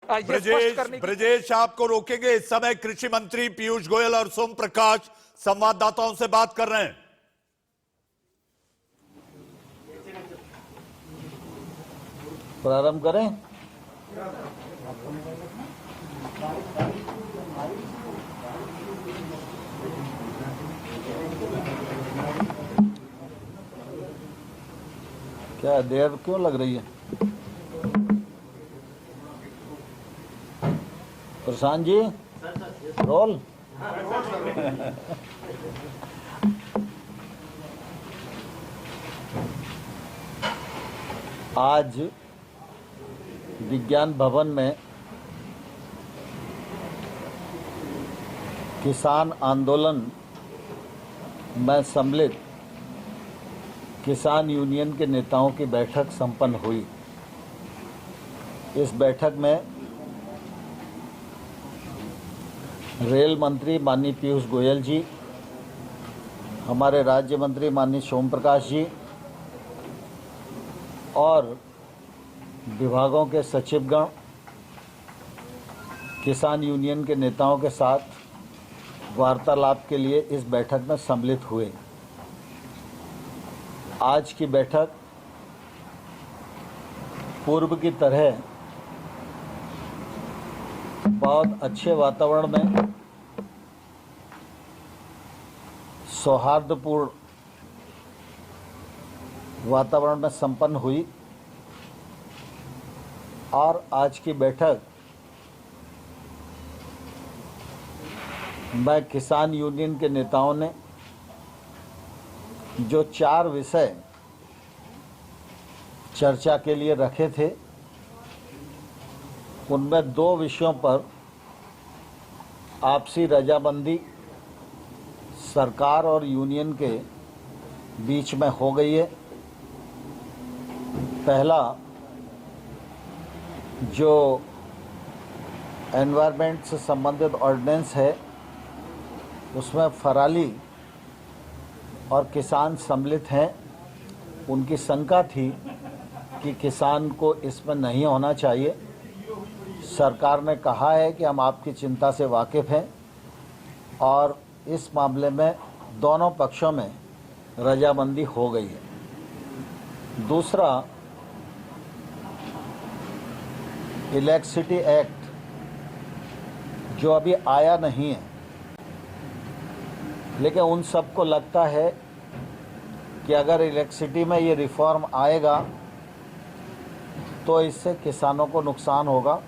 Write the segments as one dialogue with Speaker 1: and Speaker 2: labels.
Speaker 1: ये स्पष्ट करने
Speaker 2: ब्रजेश आपको रोकेंगे। इस समय कृषि मंत्री पीयूष गोयल और सोम प्रकाश संवाददाताओं से बात कर रहे हैं।
Speaker 3: प्रारंभ करें। क्या देर क्यों लग रही है? प्रशांत जी, रोल। आज विज्ञान भवन में किसान आंदोलन में सम्मिलित किसान यूनियन के नेताओं की बैठक संपन्न हुई। इस बैठक में रेल मंत्री माननीय पीयूष गोयल जी, हमारे राज्य मंत्री माननीय सोम प्रकाश जी और विभागों के सचिवगण किसान यूनियन के नेताओं के साथ वार्तालाप के लिए इस बैठक में सम्मिलित हुए। आज की बैठक पूर्व की तरह बहुत अच्छे वातावरण में, सौहार्दपूर्ण वातावरण में संपन्न हुई और आज की बैठक में किसान यूनियन के नेताओं ने जो 4 विषय चर्चा के लिए रखे थे, उनमें 2 विषयों पर आपसी रजामंदी सरकार और यूनियन के बीच में हो गई है। पहला जो एनवायरनमेंट से संबंधित ऑर्डिनेंस है, उसमें फराली और किसान सम्मिलित हैं। उनकी शंका थी कि किसान को इसमें नहीं होना चाहिए। सरकार ने कहा है कि हम आपकी चिंता से वाकिफ़ हैं और इस मामले में दोनों पक्षों में रजामंदी हो गई है। दूसरा, इलेक्ट्रिसिटी एक्ट जो अभी आया नहीं है, लेकिन उन सबको लगता है कि अगर इलेक्ट्रिसिटी में ये रिफॉर्म आएगा तो इससे किसानों को नुकसान होगा।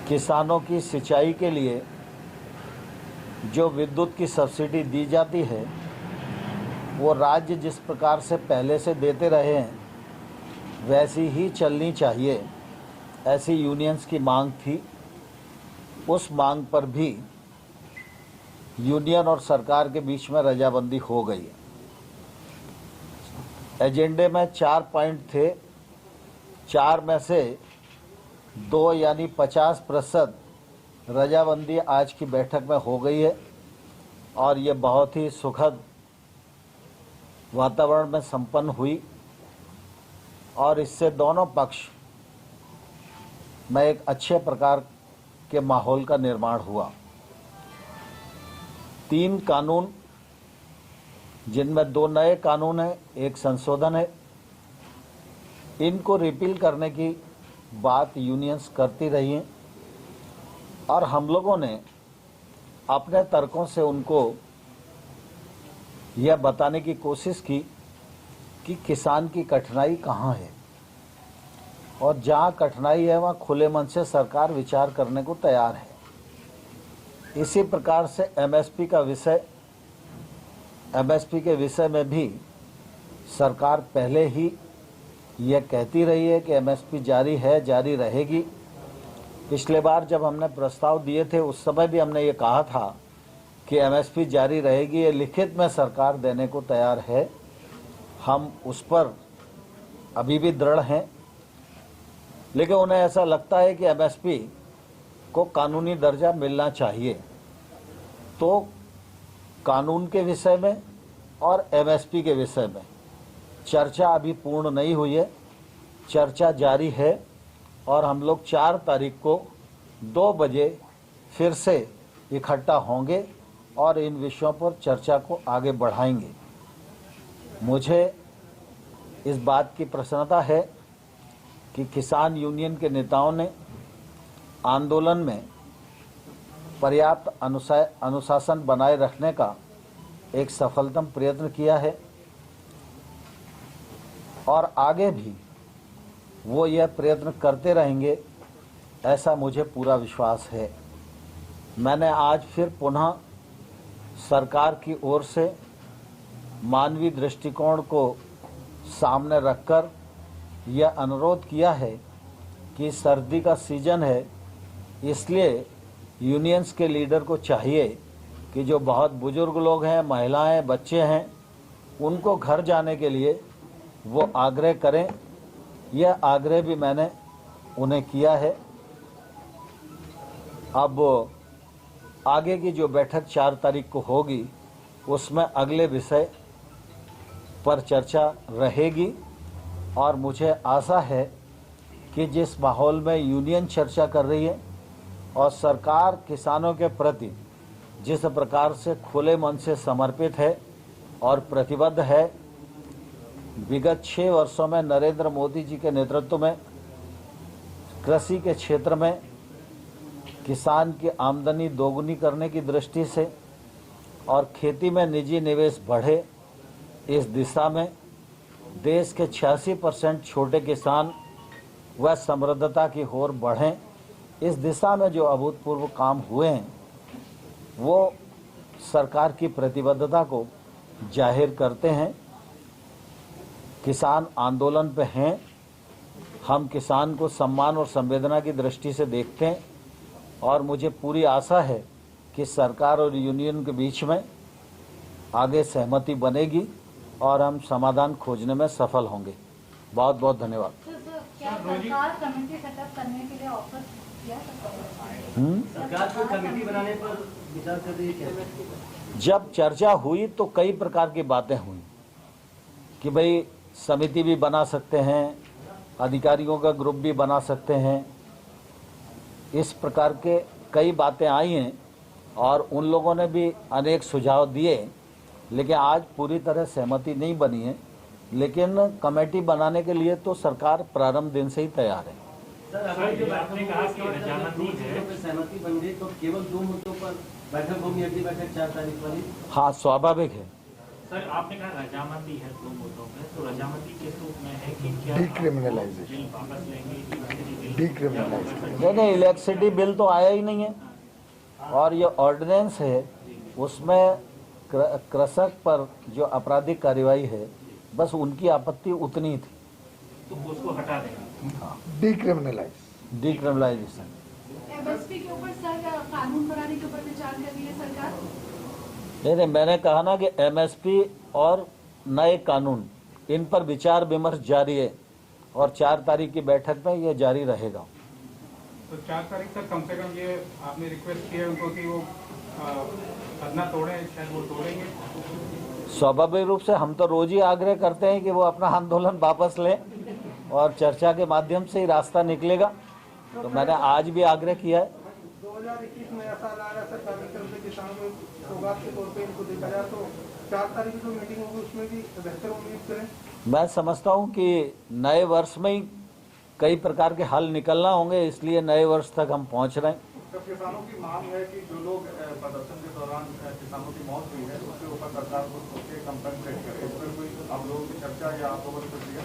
Speaker 3: किसानों की सिंचाई के लिए जो विद्युत की सब्सिडी दी जाती है, वो राज्य जिस प्रकार से पहले से देते रहे हैं वैसी ही चलनी चाहिए, ऐसी यूनियंस की मांग थी। उस मांग पर भी यूनियन और सरकार के बीच में रजामंदी हो गई है। एजेंडे में 4 पॉइंट थे, 4 में से 2 यानी 50% रजामंदी आज की बैठक में हो गई है और ये बहुत ही सुखद वातावरण में संपन्न हुई और इससे दोनों पक्ष में एक अच्छे प्रकार के माहौल का निर्माण हुआ। 3 कानून, जिनमें 2 नए कानून हैं, 1 संशोधन है, इनको रिपील करने की बात यूनियंस करती रही हैं और हम लोगों ने अपने तर्कों से उनको यह बताने की कोशिश की कि किसान की कठिनाई कहाँ है और जहाँ कठिनाई है वहाँ खुले मन से सरकार विचार करने को तैयार है। इसी प्रकार से एमएसपी के विषय में भी सरकार पहले ही यह कहती रही है कि एमएसपी जारी है, जारी रहेगी। पिछले बार जब हमने प्रस्ताव दिए थे उस समय भी हमने ये कहा था कि एमएसपी जारी रहेगी, ये लिखित में सरकार देने को तैयार है। हम उस पर अभी भी दृढ़ हैं, लेकिन उन्हें ऐसा लगता है कि एमएसपी को कानूनी दर्जा मिलना चाहिए। तो कानून के विषय में और एमएसपी के विषय में चर्चा अभी पूर्ण नहीं हुई है, चर्चा जारी है और हम लोग 4 तारीख को 2 बजे फिर से इकट्ठा होंगे और इन विषयों पर चर्चा को आगे बढ़ाएंगे। मुझे इस बात की प्रसन्नता है कि किसान यूनियन के नेताओं ने आंदोलन में पर्याप्त अनुशासन बनाए रखने का एक सफलतम प्रयत्न किया है और आगे भी वो यह प्रयत्न करते रहेंगे, ऐसा मुझे पूरा विश्वास है। मैंने आज फिर पुनः सरकार की ओर से मानवीय दृष्टिकोण को सामने रखकर यह अनुरोध किया है कि सर्दी का सीजन है, इसलिए यूनियंस के लीडर को चाहिए कि जो बहुत बुजुर्ग लोग हैं, महिलाएं, बच्चे हैं, उनको घर जाने के लिए वो आग्रह करें। यह आग्रह भी मैंने उन्हें किया है। अब आगे की जो बैठक 4 तारीख को होगी उसमें अगले विषय पर चर्चा रहेगी और मुझे आशा है कि जिस माहौल में यूनियन चर्चा कर रही है और सरकार किसानों के प्रति जिस प्रकार से खुले मन से समर्पित है और प्रतिबद्ध है, विगत 6 वर्षों में नरेंद्र मोदी जी के नेतृत्व में कृषि के क्षेत्र में किसान की आमदनी दोगुनी करने की दृष्टि से और खेती में निजी निवेश बढ़े, इस दिशा में देश के 86% छोटे किसान व समृद्धता की ओर बढ़ें, इस दिशा में जो अभूतपूर्व काम हुए हैं वो सरकार की प्रतिबद्धता को जाहिर करते हैं। किसान आंदोलन पे हैं, हम किसान को सम्मान और संवेदना की दृष्टि से देखते हैं और मुझे पूरी आशा है कि सरकार और यूनियन के बीच में आगे सहमति बनेगी और हम समाधान खोजने में सफल होंगे। बहुत बहुत धन्यवाद।
Speaker 1: क्या सरकार कमेटी सेटअप करने के लिए ऑफर किया
Speaker 4: सरकार को कमेटी बनाने पर विचार कर रही है?
Speaker 3: जब चर्चा हुई तो कई प्रकार की बातें हुई कि भाई समिति भी बना सकते हैं, अधिकारियों का ग्रुप भी बना सकते हैं, इस प्रकार के कई बातें आई हैं और उन लोगों ने भी अनेक सुझाव दिए, लेकिन आज पूरी तरह सहमति नहीं बनी है। लेकिन कमेटी बनाने के लिए तो सरकार प्रारंभ दिन से ही तैयार है।
Speaker 4: सर, अगर जो आपने कहा कि रजामंदी है, सहमति बन गई तो केवल 2 मुद्दों पर बैठक होगी, अगली बैठक 4 तारीख वाली?
Speaker 3: हाँ, स्वाभाविक है।
Speaker 5: सर, आपने कहा रजामंदी है 2 मुद्दों पे, तो रजामंदी किस रूप में है कि क्या
Speaker 6: डिक्रिमिनलाइजेशन,
Speaker 5: बिल वापस लेंगे कि बिल
Speaker 6: डिक्रिमिनलाइजेशन।
Speaker 3: नहीं, इलेक्ट्रिसिटी बिल तो आया ही नहीं है और ये ऑर्डिनेंस है, उसमें कृषक पर जो आपराधिक कार्रवाई है बस उनकी आपत्ति उतनी थी।
Speaker 5: तो उसको हटा देंगे।
Speaker 3: डिक्रिमिनलाइजेशन।
Speaker 1: एमएसपी के ऊपर सर कानून बनाने के ऊपर विचार कर रही है सरकार?
Speaker 3: नहीं, मैंने कहा ना कि एमएसपी और नए कानून, इन पर विचार विमर्श जारी है और 4 तारीख की बैठक में ये जारी रहेगा।
Speaker 7: तो 4 तारीख तक कम से कम ये आपने रिक्वेस्ट किया उनको कि वो धरना तोड़ें, शायद वो तोड़ेंगे?
Speaker 3: स्वाभाविक रूप से हम तो रोज ही आग्रह करते हैं कि वो अपना आंदोलन वापस लें और चर्चा के माध्यम से ही रास्ता निकलेगा। तो मैंने आज भी आग्रह किया है।
Speaker 7: 2021 में ऐसा आ रहा है सरकार की तरफ से किसानों को सौगात के तौर पे इनको देखा जाए, तो 4 तारीख की जो मीटिंग होगी उसमें भी बेहतर उम्मीद करें।
Speaker 3: मैं समझता हूं कि नए वर्ष में ही कई प्रकार के हल निकलना होंगे, इसलिए नए वर्ष तक हम पहुंच रहे हैं।
Speaker 7: तो किसानों की मांग है कि जो लोग प्रदर्शन के दौरान किसानों की मौत हुई है उसके ऊपर सरकार को कंपनसेट करे, इस पर कोई आप लोगों की चर्चा या आप लोगों ने कुछ दिया?